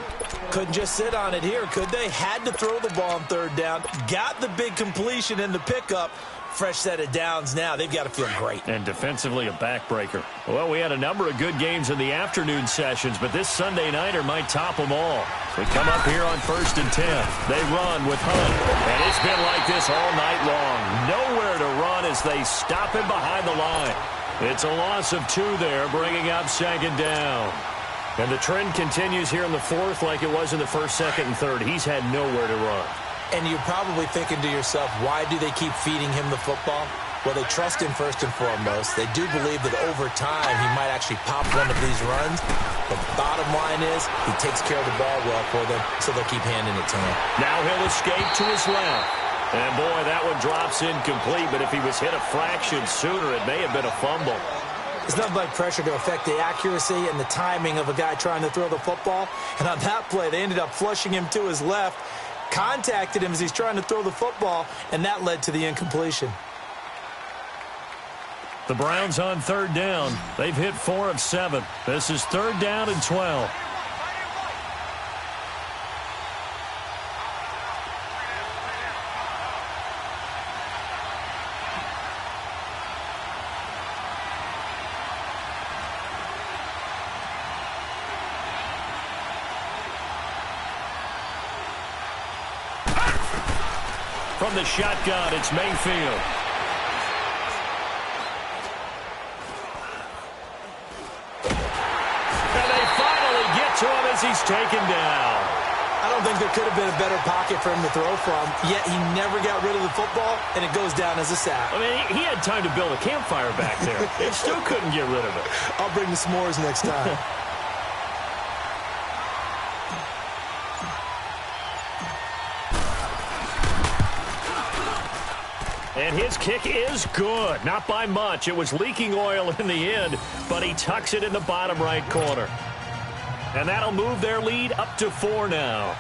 Couldn't just sit on it here, could they? Had to throw the ball on 3rd down. Got the big completion in the pickup. Fresh set of downs now. They've got to feel great. And defensively, a backbreaker. Well, we had a number of good games in the afternoon sessions, but this Sunday nighter might top them all. We come up here on 1st and 10. They run with Hunt. And it's been like this all night long. Nowhere to run as they stop him behind the line. It's a loss of 2 there, bringing up 2nd down. And the trend continues here in the 4th like it was in the 1st, 2nd, and 3rd. He's had nowhere to run. And you're probably thinking to yourself, why do they keep feeding him the football? Well, they trust him first and foremost. They do believe that over time he might actually pop one of these runs. The bottom line is he takes care of the ball well for them, so they'll keep handing it to him. Now he'll escape to his left. And, boy, that one drops incomplete. But if he was hit a fraction sooner, it may have been a fumble. It's nothing like pressure to affect the accuracy and the timing of a guy trying to throw the football. And on that play, they ended up flushing him to his left, contacted him as he's trying to throw the football, and that led to the incompletion. The Browns on 3rd down. They've hit 4 of 7. This is 3rd down and 12. From the shotgun, it's Mayfield. And they finally get to him as he's taken down. I don't think there could have been a better pocket for him to throw from, yet he never got rid of the football, and it goes down as a sack. I mean, he had time to build a campfire back there. He still couldn't get rid of it. I'll bring the s'mores next time. And his kick is good. Not by much. It was leaking oil in the end, but he tucks it in the bottom right corner. And that'll move their lead up to 4 now.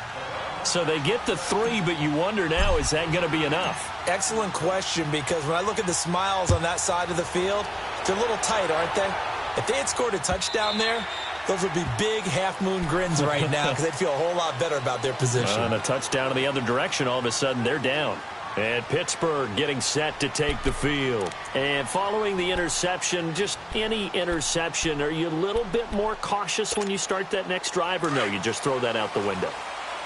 So they get to 3, but you wonder now, is that going to be enough? Excellent question, because when I look at the smiles on that side of the field, they're a little tight, aren't they? If they had scored a touchdown there, those would be big half-moon grins right now because they'd feel a whole lot better about their position. On a touchdown in the other direction, all of a sudden they're down. And Pittsburgh getting set to take the field. And following the interception, just any interception, are you a little bit more cautious when you start that next drive, or no, you just throw that out the window?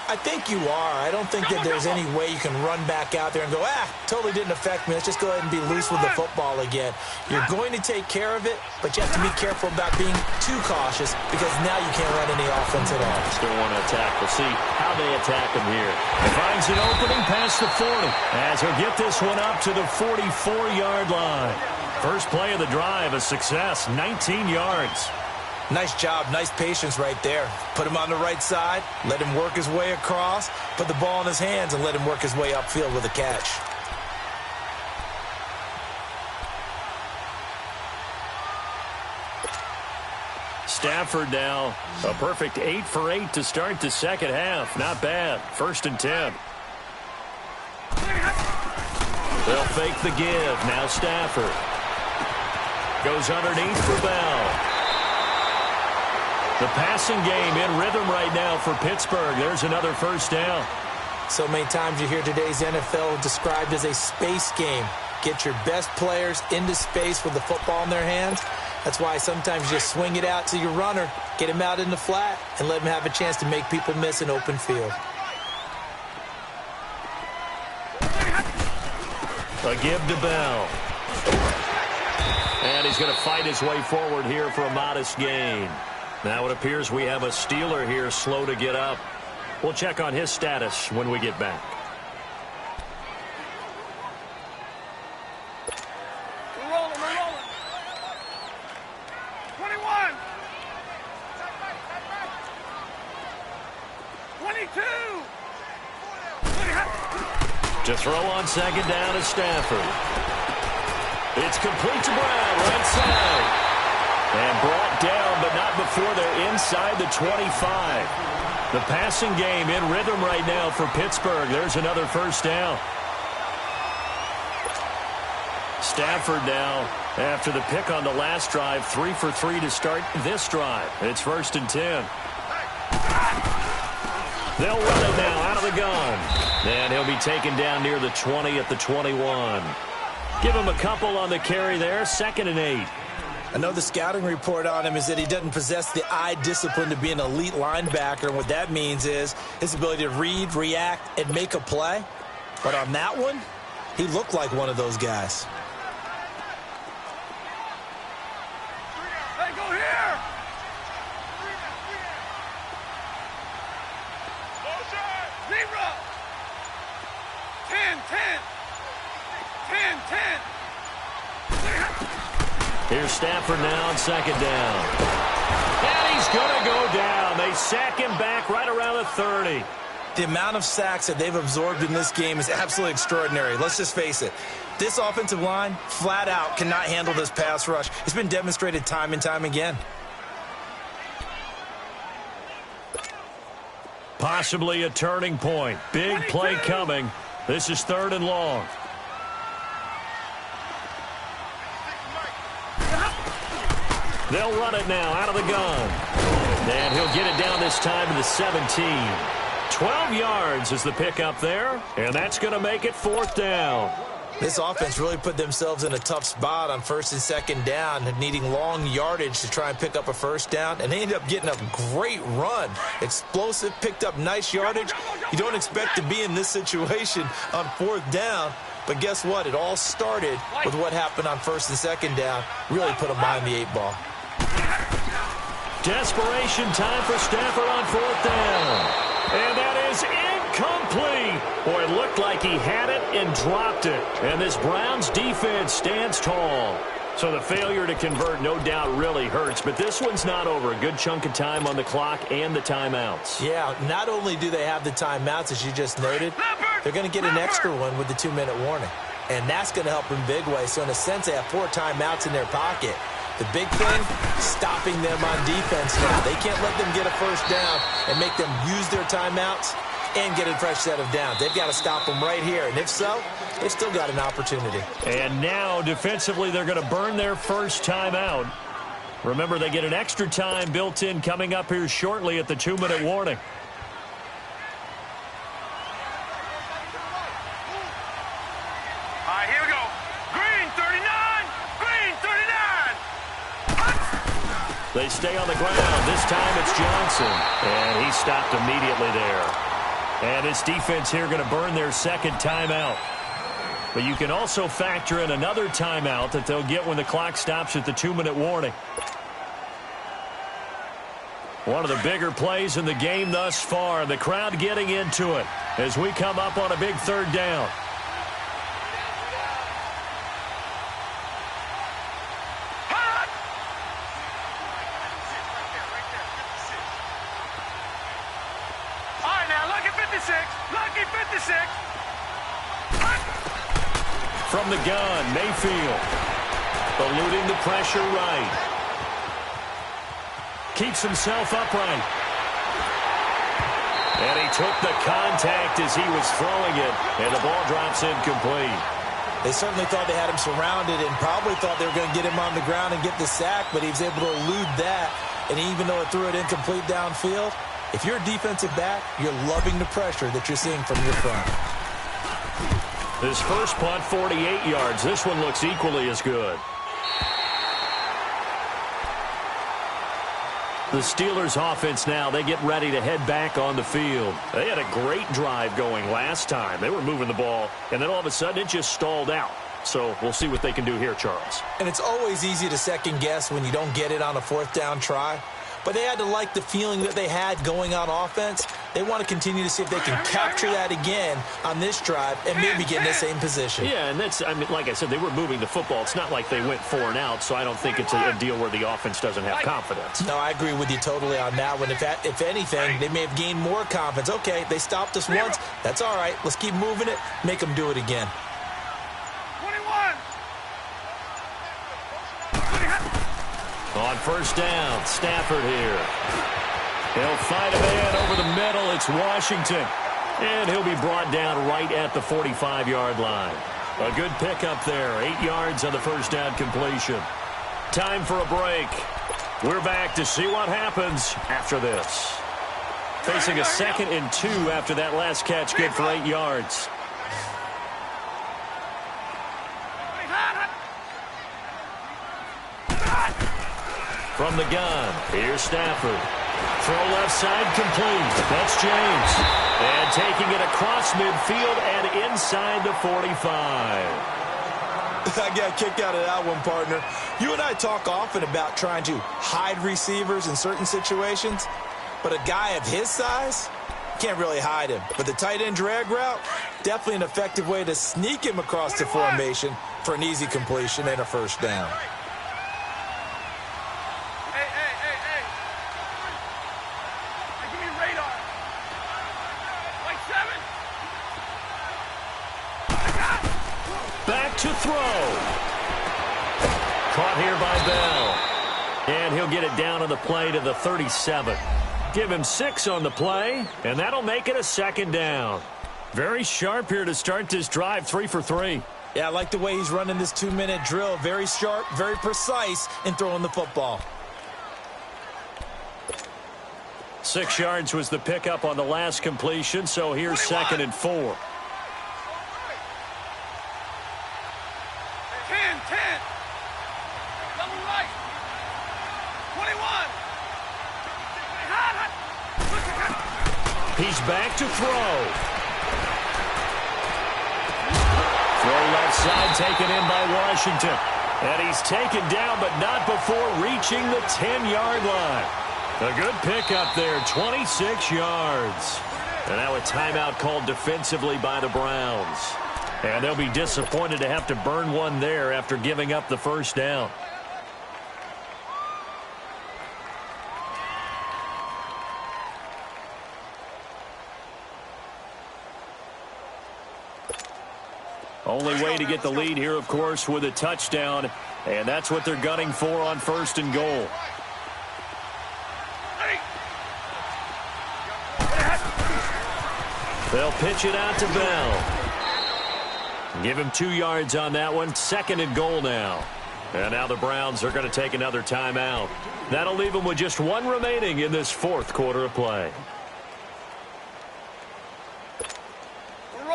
I think you are. I don't think that there's any way you can run back out there and go, totally didn't affect me. Let's just go ahead and be loose with the football again. You're going to take care of it, but you have to be careful about being too cautious because now you can't run any offense at all. Still want to attack. We'll see how they attack him here. He finds an opening past the 40 as he'll get this one up to the 44-yard line. First play of the drive, a success, 19 yards. Nice job, nice patience right there. Put him on the right side, let him work his way across, put the ball in his hands, and let him work his way upfield with a catch. Stafford now, a perfect 8 for 8 to start the second half. Not bad. 1st and 10. They'll fake the give. Now Stafford goes underneath for Bell. The passing game in rhythm right now for Pittsburgh. There's another first down. So many times you hear today's NFL described as a space game. Get your best players into space with the football in their hands. That's why sometimes you just swing it out to your runner, get him out in the flat, and let him have a chance to make people miss an open field. A give to Bell. And he's going to fight his way forward here for a modest gain. Now it appears we have a Steeler here slow to get up. We'll check on his status when we get back. We're rolling. 21. 22. To throw on second down is Stafford. It's complete to Brown, right side. And brought down, but not before they're inside the 25. The passing game in rhythm right now for Pittsburgh. There's another first down. Stafford now, after the pick on the last drive, 3 for 3 to start this drive. It's 1st and 10. They'll run it now out of the gun. And he'll be taken down near the 20 at the 21. Give him a couple on the carry there. 2nd and 8. I know the scouting report on him is that he doesn't possess the eye discipline to be an elite linebacker. And what that means is his ability to read, react, and make a play. But on that one, he looked like one of those guys. Hey, go here! 10. Here's Stafford now on 2nd down. And he's going to go down. They sack him back right around the 30. The amount of sacks that they've absorbed in this game is absolutely extraordinary. Let's just face it. This offensive line, flat out, cannot handle this pass rush. It's been demonstrated time and time again. Possibly a turning point. Big play coming. This is 3rd and long. They'll run it now out of the gun. And he'll get it down this time to the 17. 12 yards is the pickup there. And that's going to make it 4th down. This offense really put themselves in a tough spot on 1st and 2nd down, needing long yardage to try and pick up a 1st down. And they ended up getting a great run. Explosive, picked up nice yardage. You don't expect to be in this situation on 4th down. But guess what? It all started with what happened on 1st and 2nd down. Really put them behind the 8 ball. Desperation time for Stafford on 4th down. And that is incomplete. Boy, it looked like he had it and dropped it. And this Browns defense stands tall. So the failure to convert no doubt really hurts. But this one's not over. A good chunk of time on the clock and the timeouts. Yeah, not only do they have the timeouts, as you just noted, they're going to get an extra one with the 2-minute warning. And that's going to help in big way. So in a sense, they have 4 timeouts in their pocket. The big thing, stopping them on defense now. They can't let them get a 1st down and make them use their timeouts and get a fresh set of downs. They've got to stop them right here. And if so, they've still got an opportunity. And now, defensively, they're going to burn their first timeout. Remember, they get an extra time built in coming up here shortly at the 2-minute warning. All right, here we go. Green, 39. Green, 39. They stay on the ground. This time it's Johnson. And he stopped immediately there. And this defense here going to burn their 2nd timeout. But you can also factor in another timeout that they'll get when the clock stops at the 2-minute warning. One of the bigger plays in the game thus far. The crowd getting into it as we come up on a big 3rd down. Lucky 56. From the gun, Mayfield. Eluding the pressure right. Keeps himself upright. And he took the contact as he was throwing it. And the ball drops incomplete. They certainly thought they had him surrounded and probably thought they were going to get him on the ground and get the sack, but he was able to elude that. And even though it threw it incomplete downfield, if you're a defensive back, you're loving the pressure that you're seeing from your front. His first punt, 48 yards. This one looks equally as good. The Steelers offense now, they get ready to head back on the field. They had a great drive going last time. They were moving the ball, and then all of a sudden it just stalled out. So we'll see what they can do here, Charles. And it's always easy to second guess when you don't get it on a 4th down try. but they had to like the feeling that they had going on offense. They want to continue to see if they can capture that again on this drive and maybe get in the same position. Yeah, and that's, I mean, like I said, they were moving the football. It's not like they went 4 and out, so I don't think it's a deal where the offense doesn't have confidence. No, I agree with you totally on that one. If anything, they may have gained more confidence. Okay, they stopped us once. That's all right. Let's keep moving it. Make them do it again. 21. On first down, Stafford here. He'll fight a man over the middle. It's Washington. And he'll be brought down right at the 45-yard line. A good pickup there. 8 yards on the first down completion. Time for a break. We're back to see what happens after this. Facing a 2nd and 2 after that last catch, good for 8 yards. From the gun, here's Stafford. Throw left side complete. That's James. And taking it across midfield and inside the 45. I got a kick out of that one, partner. You and I talk often about trying to hide receivers in certain situations, but a guy of his size, can't really hide him. But the tight end drag route, definitely an effective way to sneak him across the formation for an easy completion and a first down. To throw. Caught here by Bell. And he'll get it down on the play to the 37. Give him 6 on the play, and that'll make it a 2nd down. Very sharp here to start this drive, 3 for 3. Yeah, I like the way he's running this 2-minute drill. Very sharp, very precise in throwing the football. 6 yards was the pickup on the last completion, so here's 2nd and 4. 10. Double right. 21. He's back to throw. Throw left side taken in by Washington. And he's taken down, but not before reaching the 10-yard line. A good pickup there, 26 yards. And now a timeout called defensively by the Browns. And they'll be disappointed to have to burn one there after giving up the first down. Only way to get the lead here, of course, with a touchdown. And that's what they're gunning for on 1st and goal. They'll pitch it out to Bell. Give him 2 yards on that one. 2nd and goal now. And now the Browns are going to take another timeout. That'll leave them with just 1 remaining in this 4th quarter of play.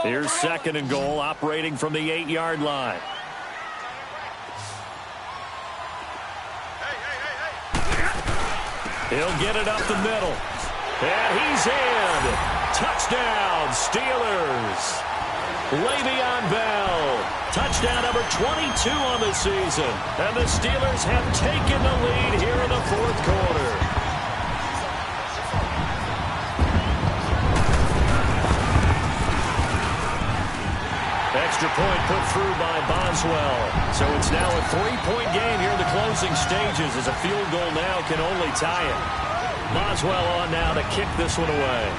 Here's 2nd and goal, operating from the 8-yard line. He'll get it up the middle. And he's in. Touchdown, Steelers. Le'Veon Bell. Touchdown number 22 on the season. And the Steelers have taken the lead here in the 4th quarter. Extra point put through by Boswell. So it's now a 3-point game here in the closing stages as a field goal now can only tie it. Boswell on now to kick this one away.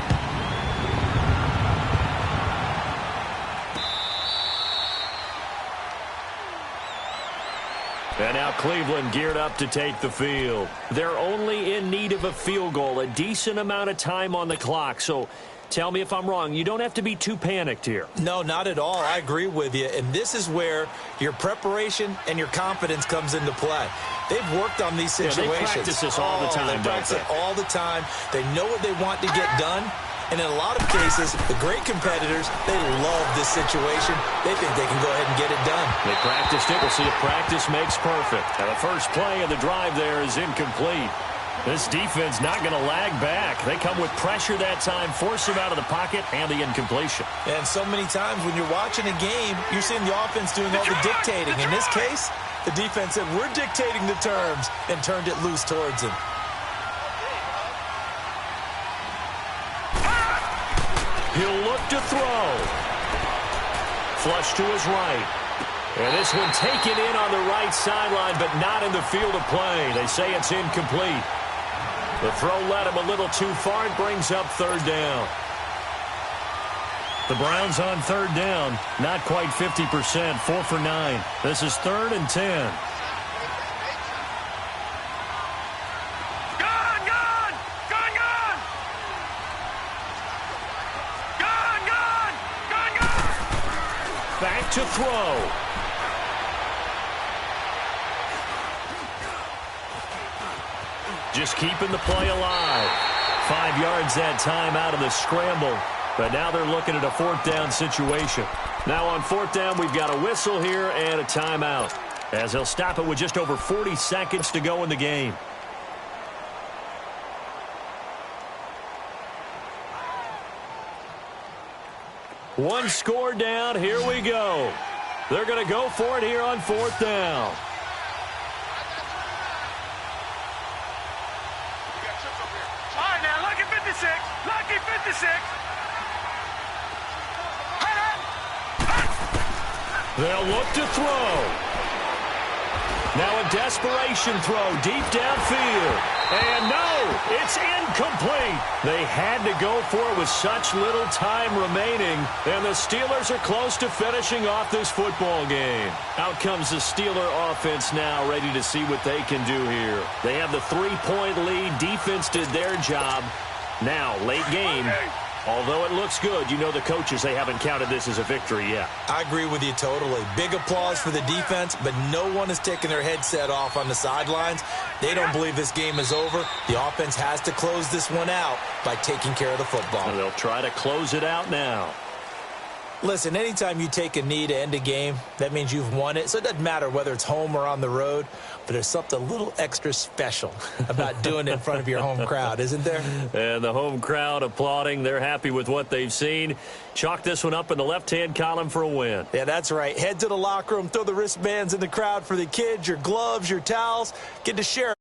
And now Cleveland geared up to take the field. They're only in need of a field goal, a decent amount of time on the clock. So tell me if I'm wrong. You don't have to be too panicked here. No, not at all. I agree with you. And this is where your preparation and your confidence comes into play. They've worked on these situations. Yeah, they practice this all the time, They practice it all the time. They know what they want to get done. And in a lot of cases, the great competitors, they love this situation. They think they can go ahead and get it done. They practiced it. We'll see if practice makes perfect. Now the first play of the drive there is incomplete. This defense not going to lag back. They come with pressure that time, force him out of the pocket, and the incompletion. And so many times when you're watching a game, you're seeing the offense doing all the dictating. In this case, the defense said, we're dictating the terms, and turned it loose towards him. left to throw. Flush to his right. And this one taken in on the right sideline, but not in the field of play. They say it's incomplete. The throw led him a little too far. It brings up third down. The Browns on third down. Not quite 50%. 4 for 9. This is 3rd and 10. Back to throw. Just keeping the play alive. 5 yards that time out of the scramble. But now they're looking at a 4th down situation. Now on 4th down, we've got a whistle here and a timeout, as they'll stop it with just over 40 seconds to go in the game. One score down. Here we go. They're going to go for it here on 4th down. All right, now, lucky 56. Lucky 56. They'll look to throw. Now a desperation throw deep downfield. And no, it's incomplete. They had to go for it with such little time remaining. And the Steelers are close to finishing off this football game. Out comes the Steeler offense now, ready to see what they can do here. They have the 3-point lead. Defense did their job. Now, late game. Although it looks good, you know the coaches, they haven't counted this as a victory yet. I agree with you totally. Big applause for the defense, but no one is taking their headset off on the sidelines. They don't believe this game is over. The offense has to close this one out by taking care of the football. And they'll try to close it out now. Listen, anytime you take a knee to end a game, that means you've won it. So it doesn't matter whether it's home or on the road, but there's something a little extra special about doing it in front of your home crowd, isn't there? And the home crowd applauding. They're happy with what they've seen. Chalk this one up in the left-hand column for a win. Yeah, that's right. Head to the locker room, throw the wristbands in the crowd for the kids, your gloves, your towels. Get to share